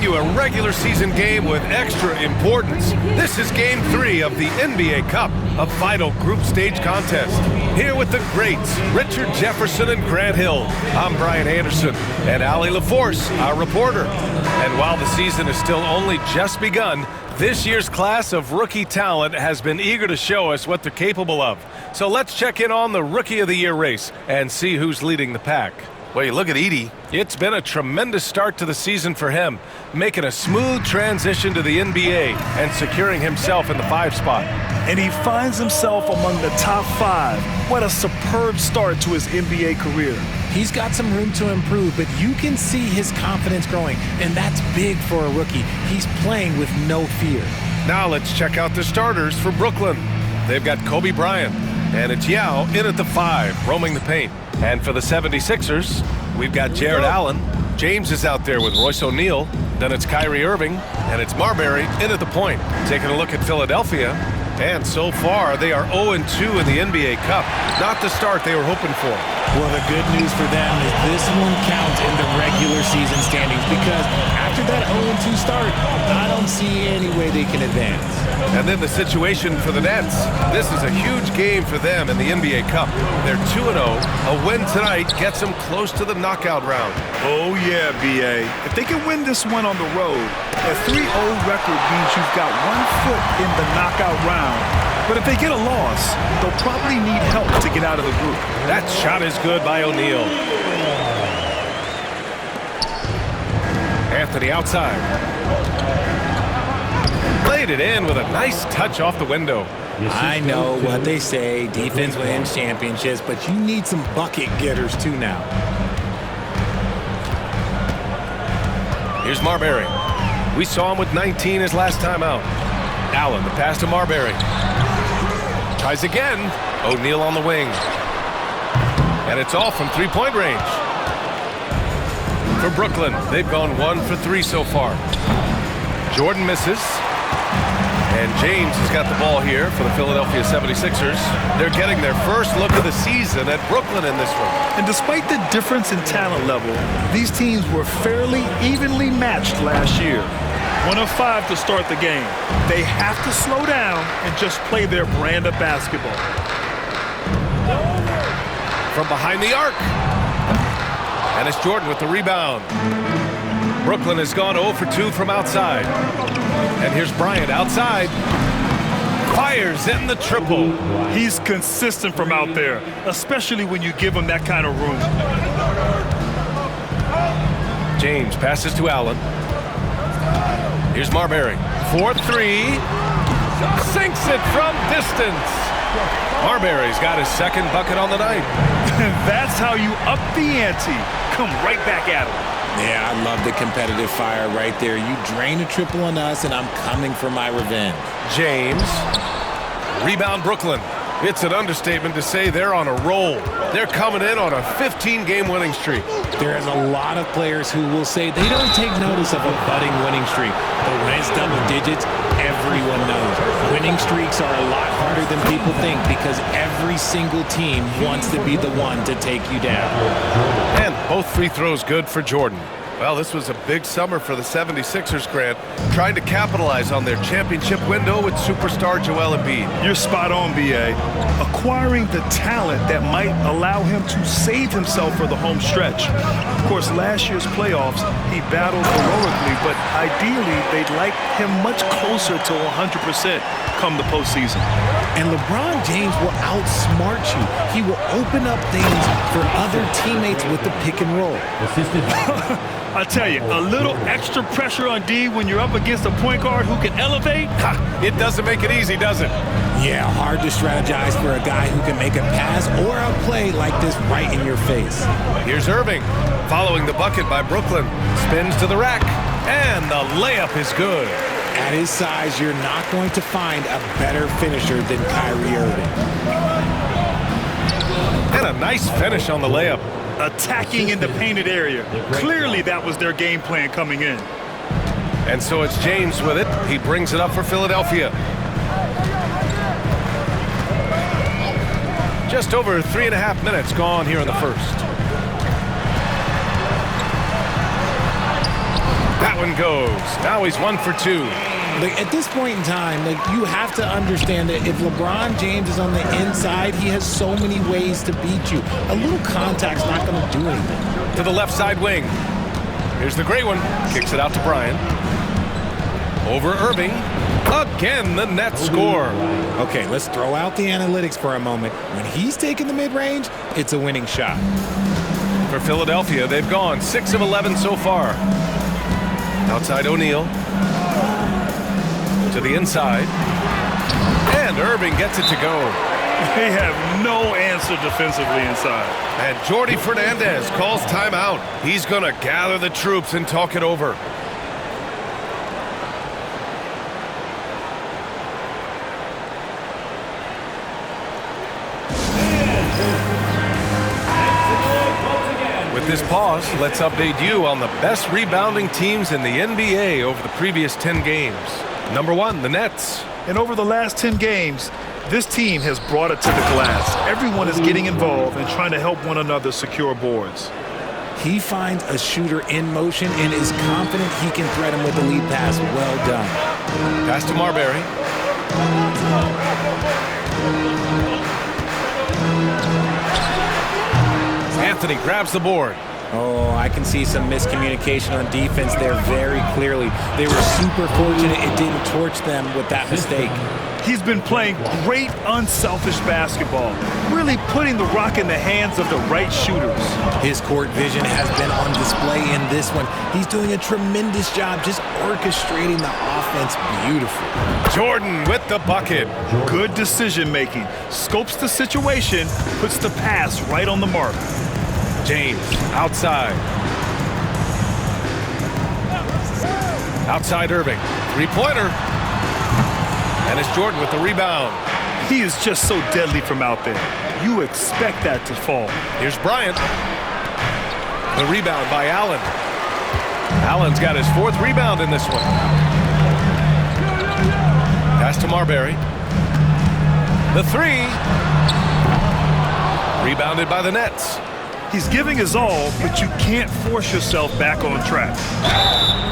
bring you a regular season game with extra importance. This is Game 3 of the NBA Cup, a final group stage contest. Here with the greats, Richard Jefferson and Grant Hill. I'm Brian Anderson, and Allie LaForce, our reporter. And while the season is still only just begun, this year's class of rookie talent has been eager to show us what they're capable of. So let's check in on the Rookie of the Year race and see who's leading the pack. Well, you look at Edey. It's been a tremendous start to the season for him, making a smooth transition to the NBA and securing himself in the 5 spot. And he finds himself among the top 5. What a superb start to his NBA career. He's got some room to improve, but you can see his confidence growing, and that's big for a rookie. He's playing with no fear. Now let's check out the starters for Brooklyn. They've got Kobe Bryant, and it's Yao in at the 5, roaming the paint. And for the 76ers, we've got Jared Allen. James is out there with Royce O'Neal. Then it's Kyrie Irving, and it's Marbury in at the point. Taking a look at Philadelphia, and so far they are 0-2 in the NBA Cup. Not the start they were hoping for. Well, the good news for them is this one counts in the regular season standings, because after that 0-2 start, I don't see any way they can advance. And then the situation for the Nets. This is a huge game for them in the NBA Cup. They're 2-0. A win tonight gets them close to the knockout round. Oh, yeah, B.A. If they can win this one on the road, a 3-0 record means you've got 1 foot in the knockout round. But if they get a loss, they'll probably need help to get out of the group. That shot is good by O'Neal. Anthony outside. Played it in with a nice touch off the window. I know what they say, defense wins championships, but you need some bucket getters too now. Here's Marbury. We saw him with 19 his last time out. Allen, the pass to Marbury. Tries again. O'Neal on the wing. And it's all from three-point range. For Brooklyn, they've gone 1 for 3 so far. Jordan misses. And James has got the ball here for the Philadelphia 76ers. They're getting their first look of the season at Brooklyn in this one. And despite the difference in talent level, these teams were fairly evenly matched last year. 1 of 5 to start the game. They have to slow down and just play their brand of basketball. From behind the arc. And it's Jordan with the rebound. Brooklyn has gone 0 for 2 from outside. And here's Bryant outside. Fires in the triple. He's consistent from out there, especially when you give him that kind of room. James passes to Allen. Here's Marbury. 4-3. Sinks it from distance. Marbury's got his second bucket on the night. That's how you up the ante. Come right back at him. Yeah, I love the competitive fire right there. You drain a triple on us, and I'm coming for my revenge. James. Rebound Brooklyn. It's an understatement to say they're on a roll. They're coming in on a 15-game winning streak. There's a lot of players who will say they don't take notice of a budding winning streak. But when it's double digits, everyone knows. Winning streaks are a lot harder than people think, because every single team wants to be the one to take you down. And both free throws good for Jordan. Well, this was a big summer for the 76ers, Grant, trying to capitalize on their championship window with superstar Joel Embiid. You're spot on, B.A. Acquiring the talent that might allow him to save himself for the home stretch. Of course, last year's playoffs, he battled heroically, but ideally, they'd like him much closer to 100% come the postseason. And LeBron James will outsmart you. He will open up things for other teammates with the pick and roll. I tell you, a little extra pressure on D when you're up against a point guard who can elevate. It doesn't make it easy, does it? Yeah, hard to strategize for a guy who can make a pass or a play like this right in your face. Here's Irving, following the bucket by Brooklyn. Spins to the rack, and the layup is good. At his size, you're not going to find a better finisher than Kyrie Irving. And a nice finish on the layup. Attacking in the painted area. Clearly that was their game plan coming in. And so it's James with it. He brings it up for Philadelphia. Just over 3.5 minutes gone here in the first. That one goes. Now he's 1 for 2. Like, at this point in time, like, you have to understand that if LeBron James is on the inside, he has so many ways to beat you. A little contact's not going to do anything. To the left side wing. Here's the great one. Kicks it out to Bryant. Over Irving. Again, the net score. Okay, let's throw out the analytics for a moment. When he's taking the mid-range, it's a winning shot. For Philadelphia, they've gone 6 of 11 so far. Outside O'Neal. To the inside. And Irving gets it to go. They have no answer defensively inside. And Jordi Fernandez calls timeout. He's going to gather the troops and talk it over. With this pause, let's update you on the best rebounding teams in the NBA over the previous 10 games. Number 1, the Nets. And over the last 10 games, this team has brought it to the glass. Everyone is getting involved and trying to help one another secure boards. He finds a shooter in motion and is confident he can thread him with the lead pass. Well done. Pass to Marbury. Anthony grabs the board. Oh, I can see some miscommunication on defense there very clearly. They were super fortunate it didn't torch them with that mistake. He's been playing great, unselfish basketball, really putting the rock in the hands of the right shooters. His court vision has been on display in this one. He's doing a tremendous job just orchestrating the offense beautifully. Jordan with the bucket. Good decision-making. Scopes the situation, puts the pass right on the mark. James outside. Outside Irving. Three-pointer. And it's Jordan with the rebound. He is just so deadly from out there. You expect that to fall. Here's Bryant. The rebound by Allen. Allen's got his 4th rebound in this one. Pass to Marbury. The 3. Rebounded by the Nets. He's giving his all, but you can't force yourself back on track.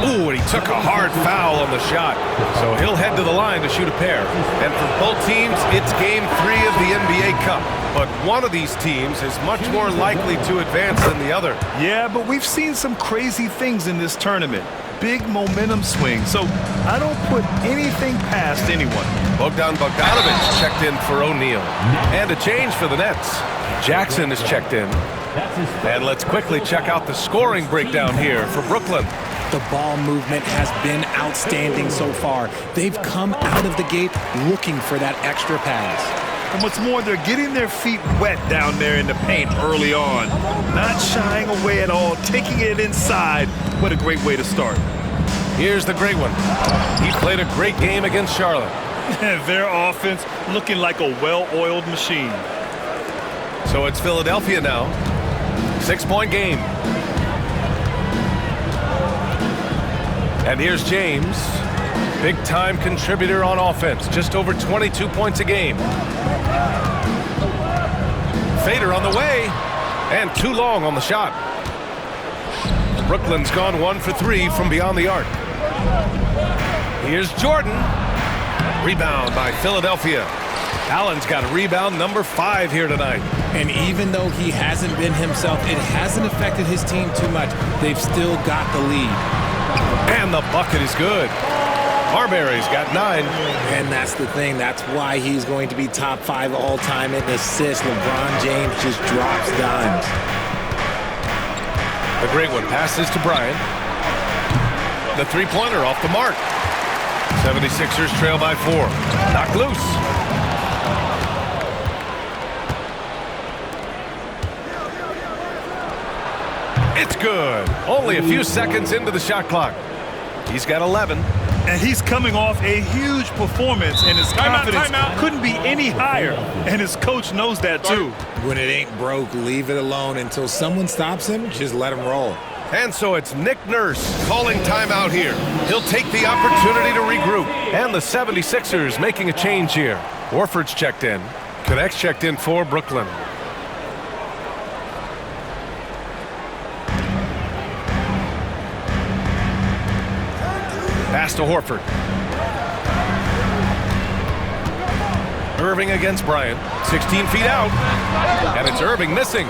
Ooh, and he took a hard foul on the shot. So he'll head to the line to shoot a pair. And for both teams, it's Game 3 of the NBA Cup. But one of these teams is much more likely to advance than the other. Yeah, but we've seen some crazy things in this tournament. Big momentum swings, so I don't put anything past anyone. Bogdan Bogdanović checked in for O'Neal. And a change for the Nets. Jackson is checked in. And let's quickly check out the scoring breakdown here for Brooklyn. The ball movement has been outstanding so far. They've come out of the gate looking for that extra pass. And what's more, they're getting their feet wet down there in the paint early on. Not shying away at all, taking it inside. What a great way to start. Here's the great one. He played a great game against Charlotte. Their offense looking like a well-oiled machine. So it's Philadelphia now. 6-point game. And here's James. Big-time contributor on offense. Just over 22 points a game. Fader on the way. And too long on the shot. Brooklyn's gone 1 for 3 from beyond the arc. Here's Jordan. Rebound by Philadelphia. Allen's got a rebound number 5 here tonight. And even though he hasn't been himself, it hasn't affected his team too much. They've still got the lead. And the bucket is good. Marbury's got 9. And that's the thing. That's why he's going to be top 5 all-time in assists. LeBron James just drops dimes. The great one passes to Bryant. The three-pointer off the mark. 76ers trail by 4. Knocked loose. It's good. Only a few seconds into the shot clock. He's got 11. And he's coming off a huge performance, and his confidence couldn't be any higher. And his coach knows that, too. When it ain't broke, leave it alone. Until someone stops him, just let him roll. And so it's Nick Nurse calling timeout here. He'll take the opportunity to regroup. And the 76ers making a change here. Warford's checked in. Connects checked in for Brooklyn. Pass to Horford. Irving against Bryant. 16 feet out. And it's Irving missing.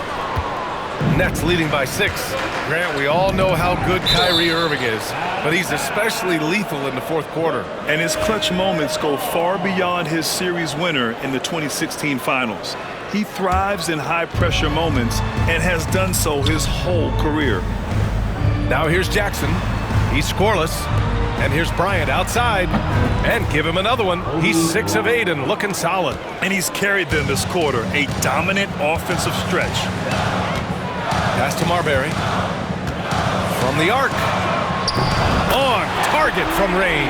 Nets leading by 6. Grant, we all know how good Kyrie Irving is, but he's especially lethal in the fourth quarter. And his clutch moments go far beyond his series winner in the 2016 finals. He thrives in high-pressure moments and has done so his whole career. Now here's Jackson. He's scoreless. And here's Bryant outside. And give him another one. He's 6 of 8 and looking solid. And he's carried them this quarter, a dominant offensive stretch. Pass to Marbury. From the arc. On target from range.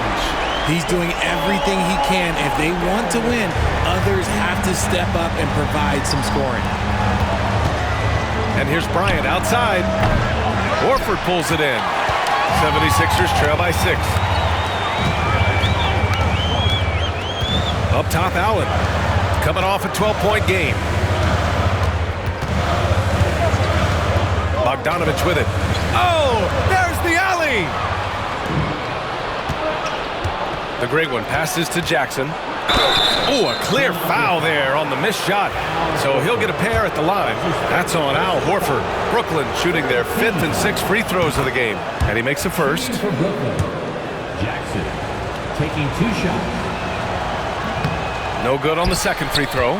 He's doing everything he can. If they want to win, others have to step up and provide some scoring. And here's Bryant outside. Horford pulls it in. 76ers trail by 6. Up top, Allen. Coming off a 12-point game. Bogdanovich with it. Oh, there's the alley! The great one passes to Jackson. Oh, a clear foul there on the missed shot. So he'll get a pair at the line. That's on Al Horford. Brooklyn shooting their 5th and 6th free throws of the game. And he makes the first. Jackson taking 2 shots. No good on the second free throw.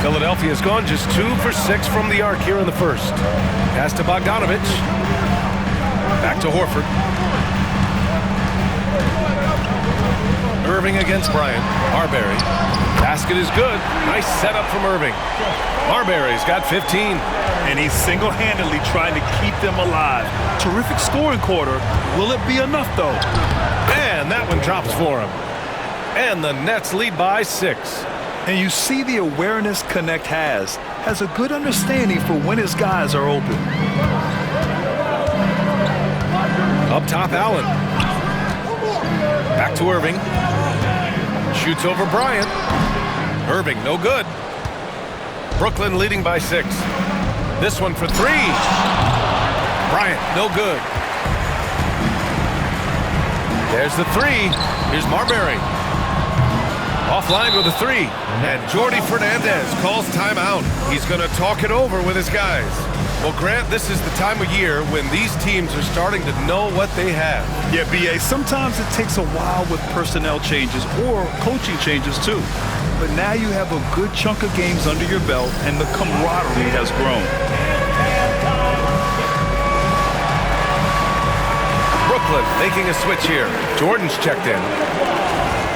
Philadelphia's gone just 2 for 6 from the arc here in the first. Pass to Bogdanovich. Back to Horford. Irving against Bryant. Marbury. Basket is good. Nice setup from Irving. Marbury's got 15. And he's single-handedly trying to keep them alive. Terrific scoring quarter. Will it be enough, though? And that one drops for him. And the Nets lead by 6. And you see the awareness Connect has a good understanding for when his guys are open. Up top, Allen. Back to Irving. Shoots over Bryant. Irving, no good. Brooklyn leading by 6. This one for 3. Bryant, no good. There's the 3. Here's Marbury. Offline with a 3. And Jordi Fernandez calls timeout. He's going to talk it over with his guys. Well, Grant, this is the time of year when these teams are starting to know what they have. Yeah, B.A., sometimes it takes a while with personnel changes or coaching changes, too. But now you have a good chunk of games under your belt, and the camaraderie has grown. Brooklyn making a switch here. Jordan's checked in.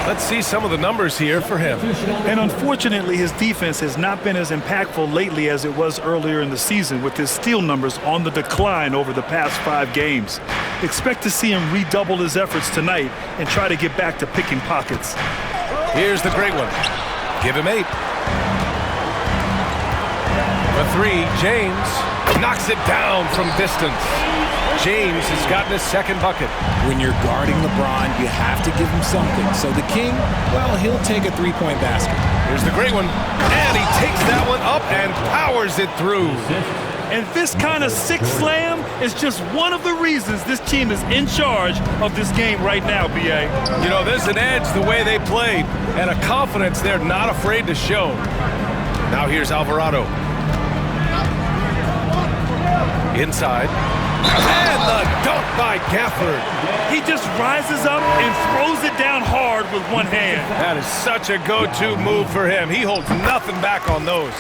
Let's see some of the numbers here for him. And unfortunately, his defense has not been as impactful lately as it was earlier in the season, with his steal numbers on the decline over the past 5 games. Expect to see him redouble his efforts tonight and try to get back to picking pockets. Here's the great one. Give him 8. For 3, James knocks it down from distance. James has gotten his second bucket. When you're guarding LeBron, you have to give him something. So the King, well, he'll take a 3-point basket. Here's the great one. And he takes that one up and powers it through. And this kind of six slam is just one of the reasons this team is in charge of this game right now, B.A. You know, there's an edge the way they played and a confidence they're not afraid to show. Now here's Alvarado. Inside. And the dunk by Gafford. He just rises up and throws it down hard with one hand. That is such a go-to move for him. He holds nothing back on those.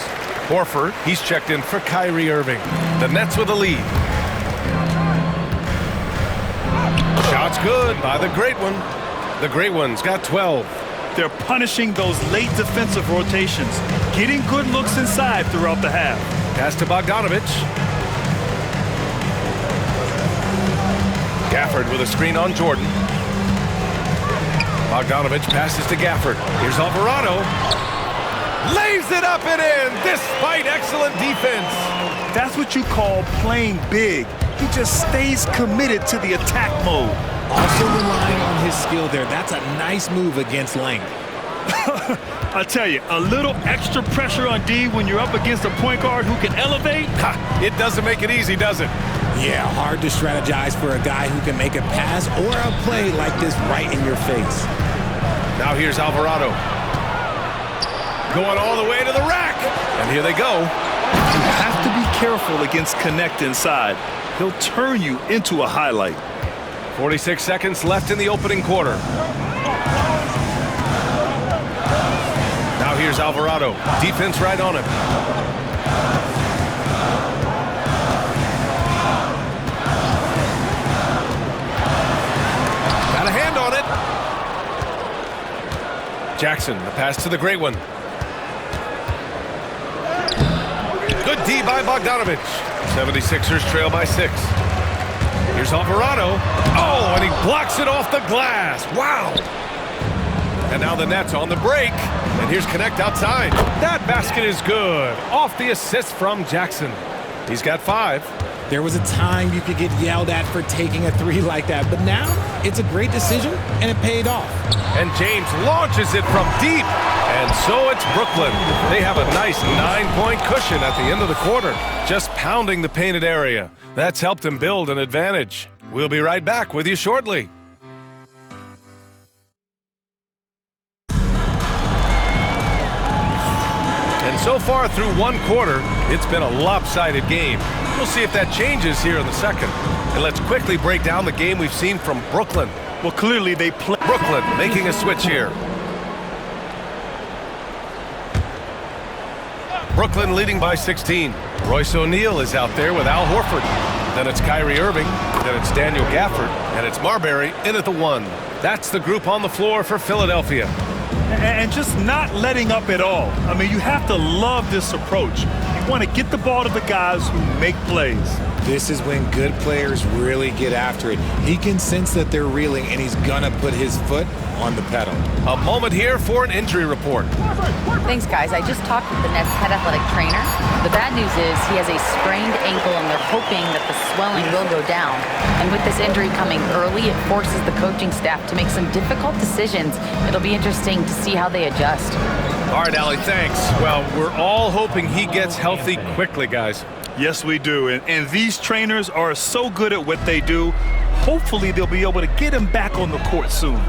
Horford, he's checked in for Kyrie Irving. The Nets with a lead. Shot's good by the great one. The great one's got 12. They're punishing those late defensive rotations, getting good looks inside throughout the half. Pass to Bogdanovich. Gafford with a screen on Jordan. Bogdanovich passes to Gafford. Here's Alvarado. Lays it up and in, despite excellent defense. That's what you call playing big. He just stays committed to the attack mode. Also relying on his skill there. That's a nice move against length. I tell you, a little extra pressure on D when you're up against a point guard who can elevate. Ha, it doesn't make it easy, does it? Yeah, hard to strategize for a guy who can make a pass or a play like this right in your face. Now here's Alvarado. Going all the way to the rack. And here they go. You have to be careful against Connect inside. He'll turn you into a highlight. 46 seconds left in the opening quarter. Now here's Alvarado. Defense right on him. Got a hand on it. Jackson, the pass to the great one. Good D by Bogdanovic. 76ers trail by 6. Here's Alvarado. Oh, and he blocks it off the glass. Wow. And now the Nets on the break. And here's Connect outside. That basket is good. Off the assist from Jackson. He's got 5. There was a time you could get yelled at for taking a 3 like that, but now it's a great decision, and it paid off. And James launches it from deep. And so it's Brooklyn. They have a nice 9-point cushion at the end of the quarter, just pounding the painted area. That's helped them build an advantage. We'll be right back with you shortly. And so far through one quarter, it's been a lopsided game. We'll see if that changes here in the second. And let's quickly break down the game we've seen from Brooklyn. Well, clearly they play. Brooklyn making a switch here. Brooklyn leading by 16. Royce O'Neal is out there with Al Horford. Then it's Kyrie Irving. Then it's Daniel Gafford. And it's Marbury in at the 1. That's the group on the floor for Philadelphia. And just not letting up at all. I mean, you have to love this approach. You want to get the ball to the guys who make plays. This is when good players really get after it. He can sense that they're reeling, and he's gonna put his foot on the pedal. A moment here for an injury report. Thanks, guys. I just talked with the Nets head athletic trainer. The bad news is he has a sprained ankle, and they're hoping that the swelling will go down. And with this injury coming early, it forces the coaching staff to make some difficult decisions. It'll be interesting to see how they adjust. All right, Allie, thanks. Well, we're all hoping he gets healthy quickly, guys. Yes, we do. And these trainers are so good at what they do. Hopefully, they'll be able to get him back on the court soon.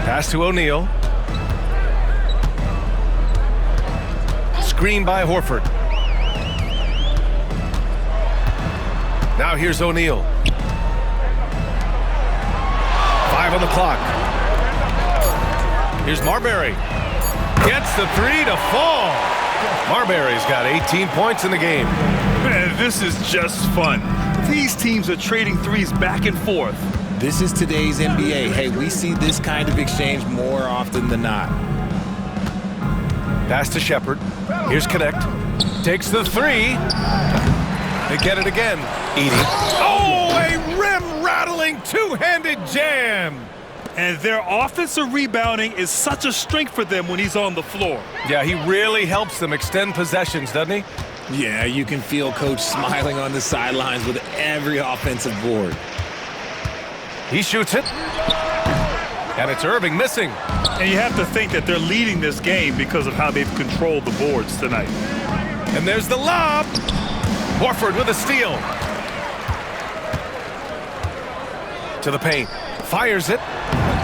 Pass to O'Neal. Screen by Horford. Now here's O'Neal. 5 on the clock. Here's Marbury. Gets the 3 to fall. Marbury's got 18 points in the game. Man, this is just fun. These teams are trading threes back and forth. This is today's NBA. Hey, we see this kind of exchange more often than not. Pass to Shepherd. Here's Connect. Takes the 3. They get it again. Edey. Oh, a rim-rattling two-handed jam. And their offensive rebounding is such a strength for them when he's on the floor. Yeah, he really helps them extend possessions, doesn't he? Yeah, you can feel Coach smiling on the sidelines with every offensive board. He shoots it. And it's Irving missing. And you have to think that they're leading this game because of how they've controlled the boards tonight. And there's the lob. Horford with a steal. To the paint. Fires it.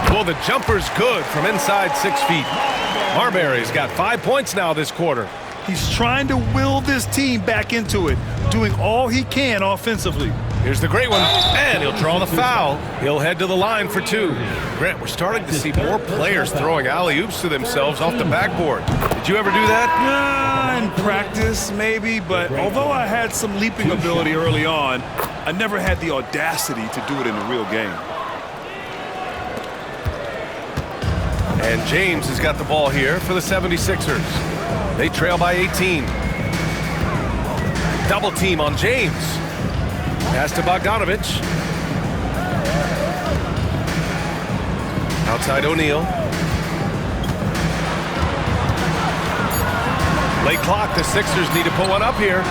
Well, the jumper's good from inside 6 feet. Marbury's got 5 points now this quarter. He's trying to will this team back into it, doing all he can offensively. Here's the great one, and he'll draw the foul. He'll head to the line for 2. Grant, we're starting to see more players throwing alley-oops to themselves off the backboard. Did you ever do that? In practice, maybe, but although I had some leaping ability early on, I never had the audacity to do it in the real game. And James has got the ball here for the 76ers. They trail by 18. Double team on James. Pass to Bogdanovic. Outside O'Neal. Late clock, the Sixers need to put one up here.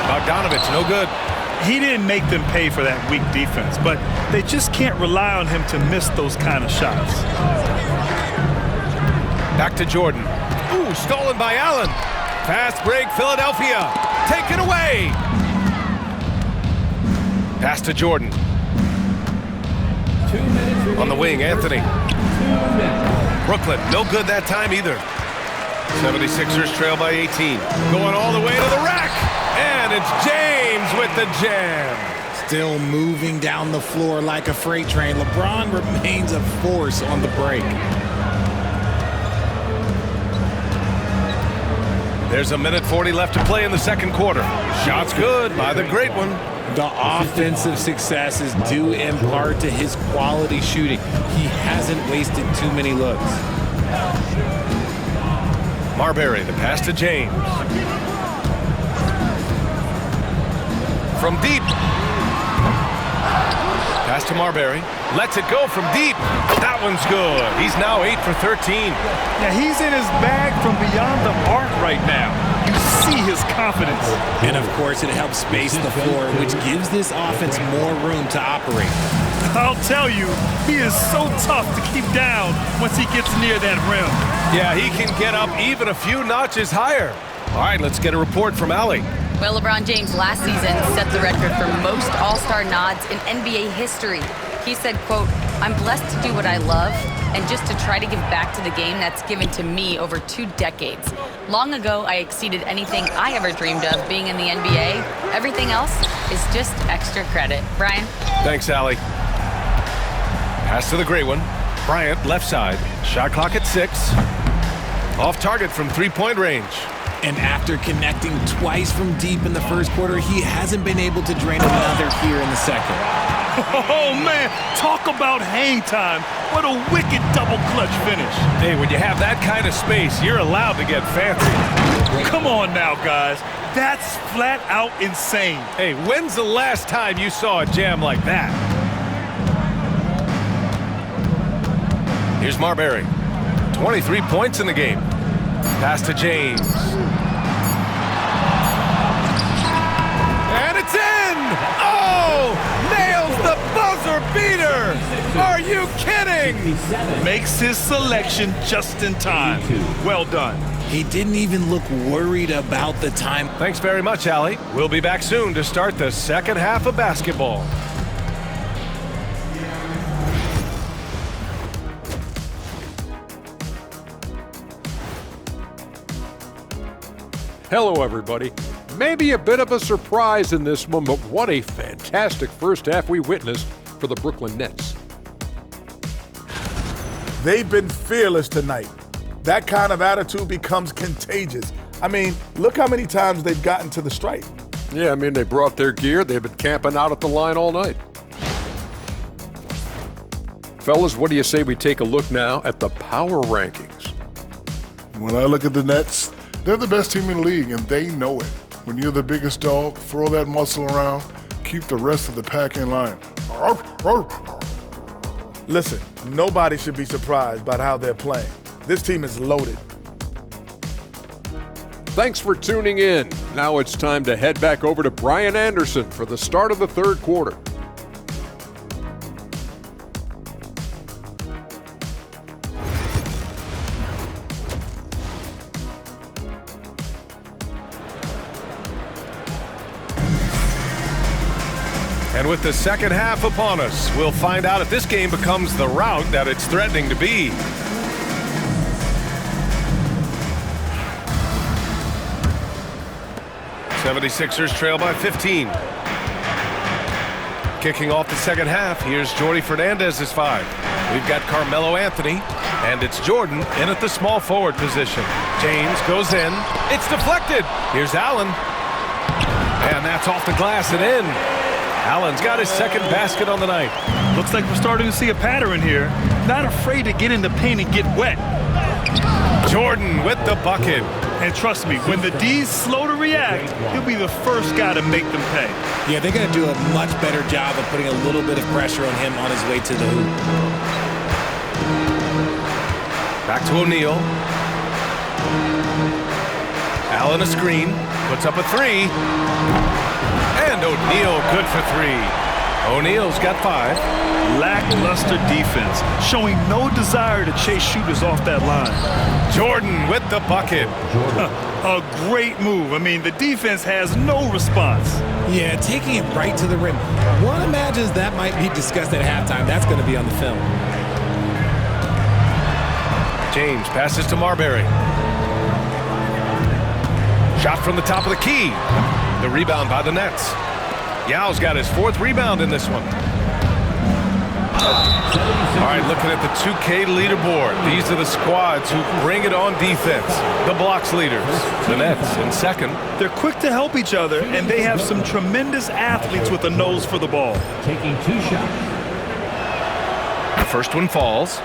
Bogdanovic, no good. He didn't make them pay for that weak defense, but they just can't rely on him to miss those kind of shots. Back to Jordan. Ooh, stolen by Allen. Fast break, Philadelphia. Take it away. Pass to Jordan. 2 minutes. On the wing, Anthony. 2 minutes. Brooklyn, no good that time either. 76ers trail by 18. Going all the way to the rack. And it's James with the jam. Still moving down the floor like a freight train. LeBron remains a force on the break. There's 1:40 left to play in the second quarter. Shot's good by the great one. The offensive success is due in part to his quality shooting. He hasn't wasted too many looks. Marbury, the pass to James. From deep. Pass to Marbury. Lets it go from deep. That one's good. He's now 8 for 13. Yeah, he's in his bag from beyond the arc right now. You see his confidence. And of course, it helps space the floor, which gives this offense more room to operate. I'll tell you, he is so tough to keep down once he gets near that rim. Yeah, he can get up even a few notches higher. All right, let's get a report from Allie. Well, LeBron James last season set the record for most All-Star nods in NBA history. He said, quote, "I'm blessed to do what I love and just to try to give back to the game that's given to me over 2 decades. Long ago, I exceeded anything I ever dreamed of being in the NBA. Everything else is just extra credit." Brian? Thanks, Allie. Pass to the great one. Bryant, left side. Shot clock at 6. Off target from three-point range. And after connecting twice from deep in the first quarter, he hasn't been able to drain another here in the second. Oh, man, talk about hang time. What a wicked double clutch finish. Hey, when you have that kind of space, you're allowed to get fancy. Come on now, guys. That's flat out insane. Hey, when's the last time you saw a jam like that? Here's Marbury. 23 points in the game. Pass to James. And it's in! Oh! Nails the buzzer beater! Are you kidding? Makes his selection just in time. Well done. He didn't even look worried about the time. Thanks very much, Allie. We'll be back soon to start the second half of basketball. Hello, everybody. Maybe a bit of a surprise in this one, but what a fantastic first half we witnessed for the Brooklyn Nets. They've been fearless tonight. That kind of attitude becomes contagious. I mean, look how many times they've gotten to the stripe. Yeah, I mean, they brought their gear. They've been camping out at the line all night. Fellas, what do you say we take a look now at the power rankings? When I look at the Nets, they're the best team in the league, and they know it. When you're the biggest dog, throw that muscle around, keep the rest of the pack in line. Listen, nobody should be surprised by how they're playing. This team is loaded. Thanks for tuning in. Now it's time to head back over to Brian Anderson for the start of the third quarter. And with the second half upon us, we'll find out if this game becomes the rout that it's threatening to be. '76ers trail by 15. Kicking off the second half, here's Jordy Fernandez's 5. We've got Carmelo Anthony, and it's Jordan in at the small forward position. James goes in. It's deflected. Here's Allen. And that's off the glass and in. Allen's got his second basket on the night. Looks like we're starting to see a pattern here. Not afraid to get in the paint and get wet. Jordan with the bucket. And trust me, when the D's slow to react, he'll be the first guy to make them pay. Yeah, they're going to do a much better job of putting a little bit of pressure on him on his way to the hoop. Back to O'Neal. Allen a screen. Puts up a 3. And O'Neal good for 3. O'Neal's got 5. lackluster defense, showing no desire to chase shooters off that line. Jordan with the bucket. A great move. I mean, the defense has no response. Yeah, taking it right to the rim. One imagines that might be discussed at halftime. That's going to be on the film. James passes to Marbury. Shot from the top of the key. The rebound by the Nets. Yao's got his 4th rebound in this one. All right, looking at the 2K leaderboard. These are the squads who bring it on defense. The blocks leaders, the Nets in 2nd. They're quick to help each other, and they have some tremendous athletes with a nose for the ball. Taking 2 shots. The first one falls.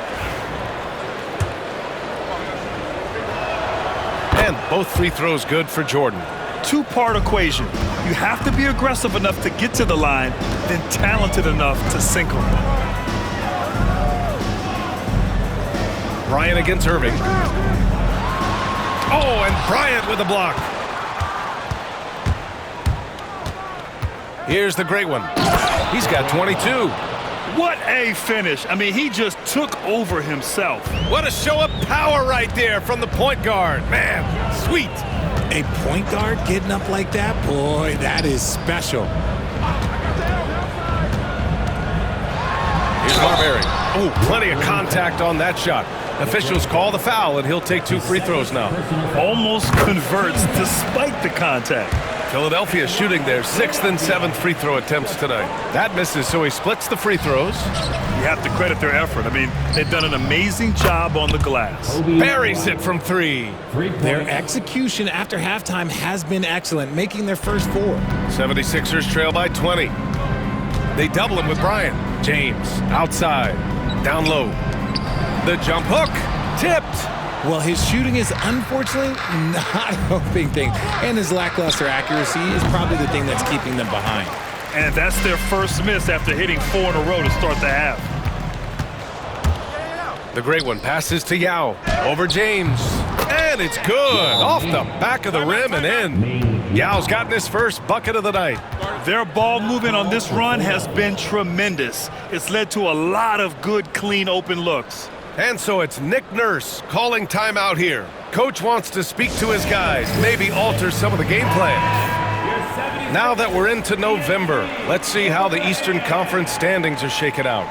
And both free throws good for Jordan. Two-part equation. You have to be aggressive enough to get to the line, then talented enough to sink them. Bryant against Irving. Oh, and Bryant with a block. Here's the great one. He's got 22. What a finish. I mean, he just took over himself. What a show of power right there from the point guard. Man, sweet. A point guard getting up like that? Boy, that is special. Here's Marbury. Oh, plenty of contact on that shot. Officials call the foul, and he'll take 2 free throws now. Almost converts despite the contact. Philadelphia shooting their 6th and 7th free throw attempts tonight. That misses, so he splits the free throws. You have to credit their effort. I mean, they've done an amazing job on the glass. Buries it from 3. Their execution after halftime has been excellent, making their first 4. 76ers trail by 20. They double him with Bryant. James, outside, down low. The jump hook, tipped. Well, his shooting is unfortunately not a big thing, and his lackluster accuracy is probably the thing that's keeping them behind. And that's their first miss after hitting 4 in a row to start the half. The great one passes to Yao over James, and it's good off the back of the rim and in. Yao's gotten his first bucket of the night. Their ball movement on this run has been tremendous. It's led to a lot of good, clean, open looks. And so it's Nick Nurse calling timeout here. Coach wants to speak to his guys, maybe alter some of the game plan. Now that we're into November, let's see how the Eastern Conference standings are shaken out.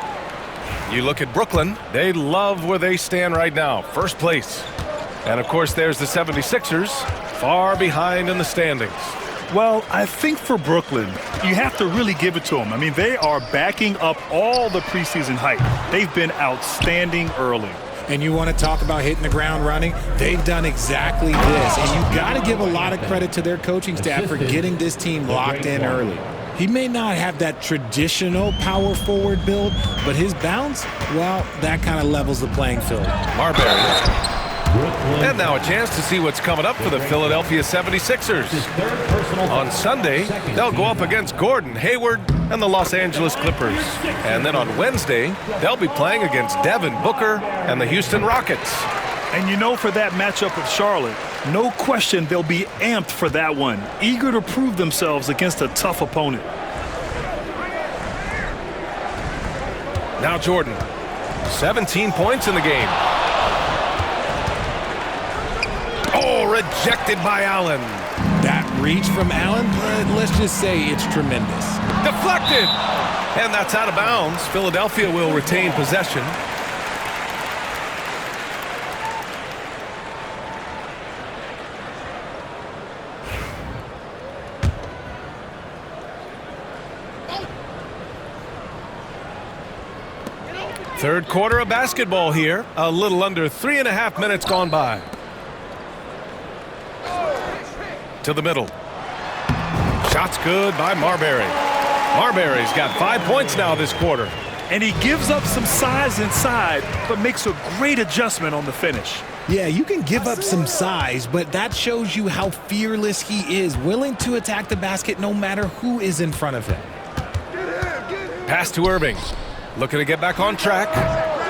You look at Brooklyn, they love where they stand right now, first place. And of course, there's the 76ers, far behind in the standings. Well, I think for Brooklyn, you have to really give it to them. I mean, they are backing up all the preseason hype. They've been outstanding early. And you want to talk about hitting the ground running? They've done exactly this. And you've got to give a lot of credit to their coaching staff for getting this team locked in early. He may not have that traditional power forward build, but his bounce, well, that kind of levels the playing field. Marbury. And now a chance to see what's coming up for the Philadelphia 76ers. On Sunday, they'll go up against Gordon Hayward and the Los Angeles Clippers. And then on Wednesday, they'll be playing against Devin Booker and the Houston Rockets. And you know, for that matchup with Charlotte, no question they'll be amped for that one, eager to prove themselves against a tough opponent. Now Jordan, 17 points in the game. Oh, rejected by Allen. That reach from Allen, let's just say it's tremendous. Deflected. And that's out of bounds. Philadelphia will retain possession. Third quarter of basketball here. A little under 3.5 minutes gone by. To the middle. Shot's good by Marbury. Marbury's got 5 points now this quarter. And he gives up some size inside, but makes a great adjustment on the finish. Yeah, you can give up some size, but that shows you how fearless he is, willing to attack the basket no matter who is in front of him. Pass to Irving. Looking to get back on track.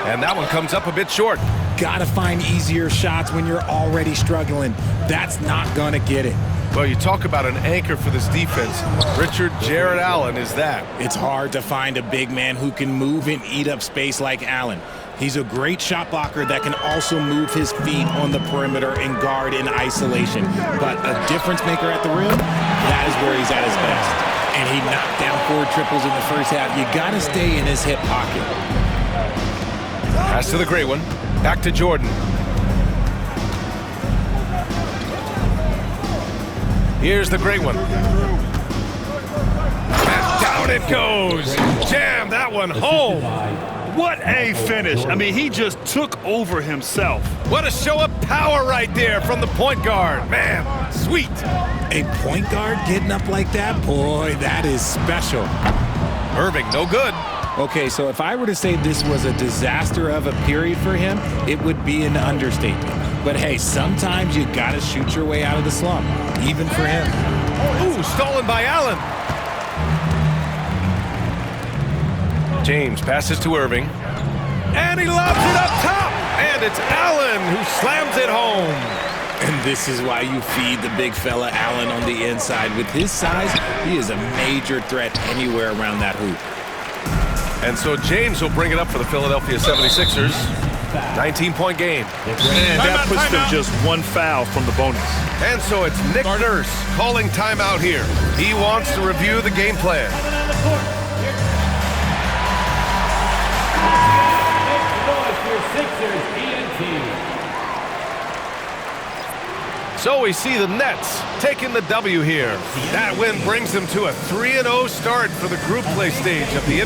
And that one comes up a bit short. Gotta find easier shots when you're already struggling. That's not gonna get it. Well, you talk about an anchor for this defense. Richard Jarrett Allen is that. It's hard to find a big man who can move and eat up space like Allen. He's a great shot blocker that can also move his feet on the perimeter and guard in isolation. But a difference maker at the rim, that is where he's at his best. And he knocked down 4 triples in the first half. You got to stay in his hip pocket. Pass to the great one. Back to Jordan. Here's the great one. And down it goes. Jam that one home. What a finish. I mean, he just took over himself. What a show of power right there from the point guard. Man, sweet. A point guard getting up like that? Boy, that is special. Irving, no good. Okay, so if I were to say this was a disaster of a period for him, it would be an understatement. But hey, sometimes you gotta shoot your way out of the slump, even for him. Ooh, stolen by Allen. James passes to Irving. And he lobs it up top. And it's Allen who slams it home. And this is why you feed the big fella Allen on the inside. With his size, he is a major threat anywhere around that hoop. And so James will bring it up for the Philadelphia 76ers. 19-point game. And that puts them just one foul from the bonus. And so it's Nick Nurse calling timeout here. He wants to review the game plan. So we see the Nets taking the W here. That win brings them to a 3-0 start for the group play stage of the NBA.